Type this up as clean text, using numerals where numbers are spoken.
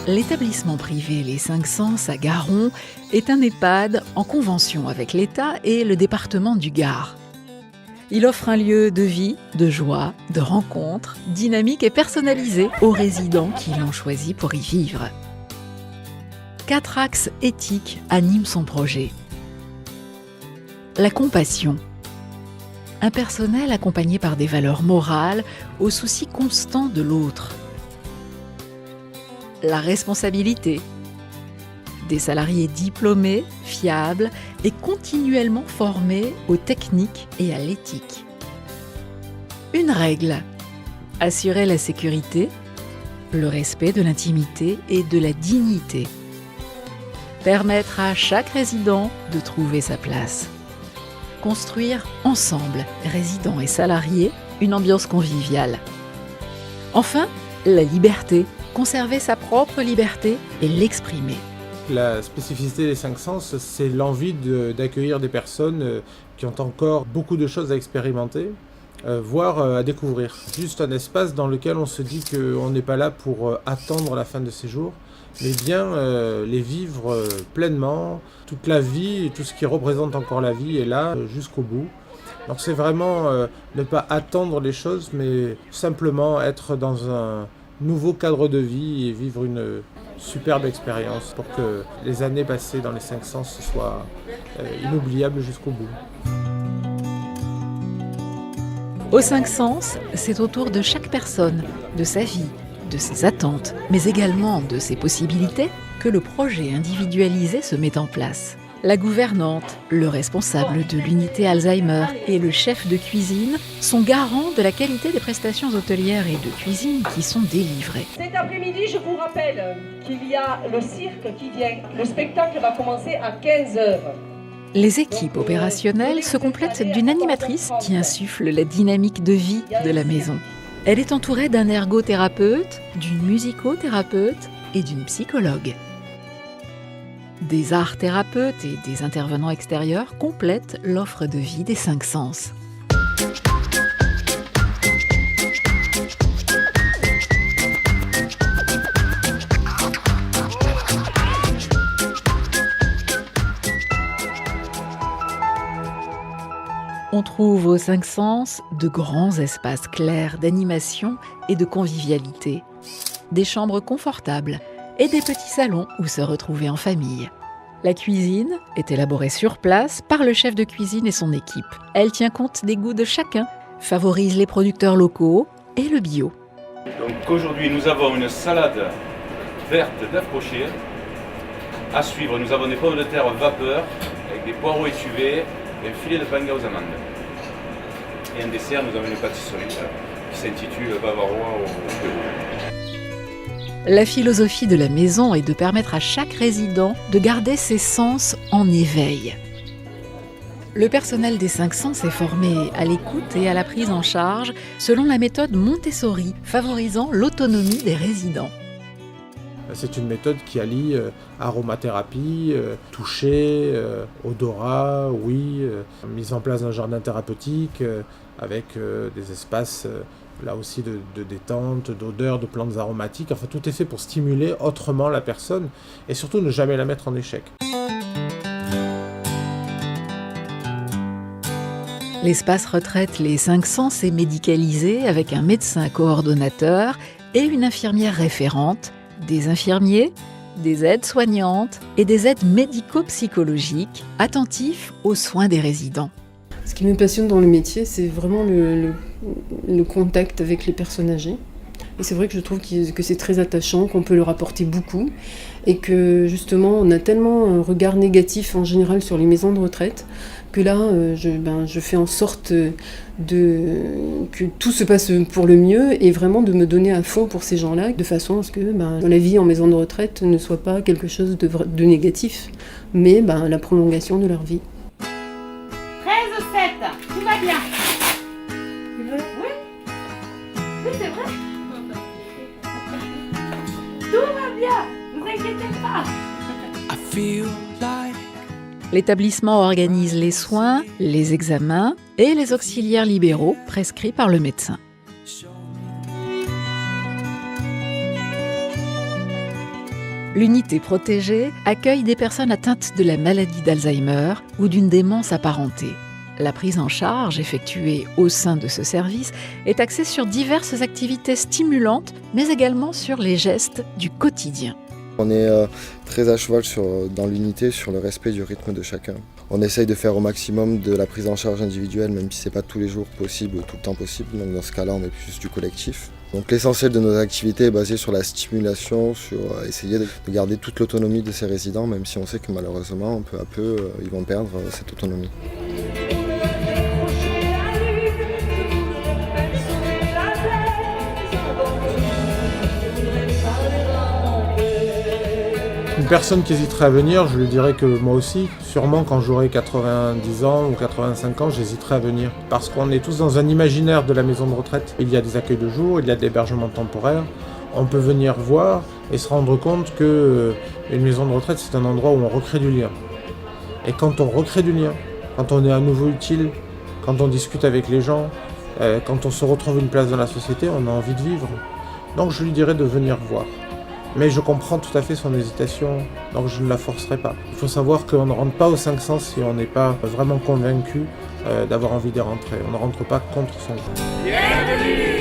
L'établissement privé Les 5 Sens à Garon est un EHPAD en convention avec l'État et le département du Gard. Il offre un lieu de vie, de joie, de rencontres, dynamique et personnalisé aux résidents qui l'ont choisi pour y vivre. 4 axes éthiques animent son projet. La compassion. Un personnel accompagné par des valeurs morales au souci constant de l'autre. La responsabilité. Des salariés diplômés, fiables et continuellement formés aux techniques et à l'éthique. Une règle. Assurer la sécurité, le respect de l'intimité et de la dignité. Permettre à chaque résident de trouver sa place. Construire ensemble, résidents et salariés, une ambiance conviviale. Enfin, la liberté. Conserver sa propre liberté et l'exprimer. La spécificité des 5 Sens, c'est l'envie d'accueillir des personnes qui ont encore beaucoup de choses à expérimenter, voire à découvrir. Juste un espace dans lequel on se dit qu'on n'est pas là pour attendre la fin de ses jours, mais bien les vivre pleinement. Toute la vie, tout ce qui représente encore la vie est là jusqu'au bout. Donc c'est vraiment ne pas attendre les choses, mais simplement être dans un nouveau cadre de vie et vivre une superbe expérience pour que les années passées dans les 5 Sens soient inoubliables jusqu'au bout. Aux 5 Sens, c'est autour de chaque personne, de sa vie, de ses attentes, mais également de ses possibilités, que le projet individualisé se met en place. La gouvernante, le responsable de l'unité Alzheimer et le chef de cuisine sont garants de la qualité des prestations hôtelières et de cuisine qui sont délivrées. Cet après-midi, je vous rappelle qu'il y a le cirque qui vient. Le spectacle va commencer à 15h. Les équipes opérationnelles se complètent d'une animatrice qui insuffle la dynamique de vie de la maison. Elle est entourée d'un ergothérapeute, d'une musicothérapeute et d'une psychologue. Des arts-thérapeutes et des intervenants extérieurs complètent l'offre de vie des 5 Sens. On trouve aux 5 Sens de grands espaces clairs d'animation et de convivialité, des chambres confortables et des petits salons où se retrouver en famille. La cuisine est élaborée sur place par le chef de cuisine et son équipe. Elle tient compte des goûts de chacun, favorise les producteurs locaux et le bio. Donc aujourd'hui, nous avons une salade verte d'œufs pochés. À suivre, nous avons des pommes de terre vapeur avec des poireaux étuvés et un filet de panga aux amandes. Et un dessert, nous avons une pâtisserie qui s'intitule Bavarois au Pérou. La philosophie de la maison est de permettre à chaque résident de garder ses sens en éveil. Le personnel des 5 Sens est formé à l'écoute et à la prise en charge selon la méthode Montessori, favorisant l'autonomie des résidents. C'est une méthode qui allie aromathérapie, toucher, odorat, ouïe, mise en place d'un jardin thérapeutique avec des espaces là aussi de détente, d'odeur, de plantes aromatiques. Enfin, tout est fait pour stimuler autrement la personne et surtout ne jamais la mettre en échec. L'espace retraite Les 5 Sens est médicalisé avec un médecin coordonnateur et une infirmière référente, des infirmiers, des aides-soignantes et des aides médico-psychologiques attentifs aux soins des résidents. Ce qui me passionne dans le métier, c'est vraiment le contact avec les personnes âgées. Et c'est vrai que je trouve que c'est très attachant, qu'on peut leur apporter beaucoup et que justement on a tellement un regard négatif en général sur les maisons de retraite que là je fais en sorte que tout se passe pour le mieux et vraiment de me donner à fond pour ces gens-là de façon à ce que la vie en maison de retraite ne soit pas quelque chose de négatif mais la prolongation de leur vie. 13-7, tout va bien. Tu veux ? Oui. Oui, c'est vrai. Tout va bien, ne vous inquiétez pas. L'établissement organise les soins, les examens et les auxiliaires libéraux prescrits par le médecin. L'unité protégée accueille des personnes atteintes de la maladie d'Alzheimer ou d'une démence apparentée. La prise en charge effectuée au sein de ce service est axée sur diverses activités stimulantes, mais également sur les gestes du quotidien. On est très à cheval dans l'unité sur le respect du rythme de chacun. On essaye de faire au maximum de la prise en charge individuelle, même si ce n'est pas tous les jours possible ou tout le temps possible. Donc dans ce cas-là, on est plus du collectif. Donc l'essentiel de nos activités est basé sur la stimulation, sur essayer de garder toute l'autonomie de ces résidents, même si on sait que malheureusement, peu à peu, ils vont perdre cette autonomie. Une personne qui hésiterait à venir, je lui dirais que moi aussi, sûrement quand j'aurai 90 ans ou 85 ans, j'hésiterai à venir. Parce qu'on est tous dans un imaginaire de la maison de retraite. Il y a des accueils de jour, il y a de l'hébergement temporaire. On peut venir voir et se rendre compte qu'une maison de retraite, c'est un endroit où on recrée du lien. Et quand on recrée du lien, quand on est à nouveau utile, quand on discute avec les gens, quand on se retrouve une place dans la société, on a envie de vivre. Donc je lui dirais de venir voir. Mais je comprends tout à fait son hésitation, donc je ne la forcerai pas. Il faut savoir qu'on ne rentre pas au 500 si on n'est pas vraiment convaincu d'avoir envie d'y rentrer. On ne rentre pas contre son goût.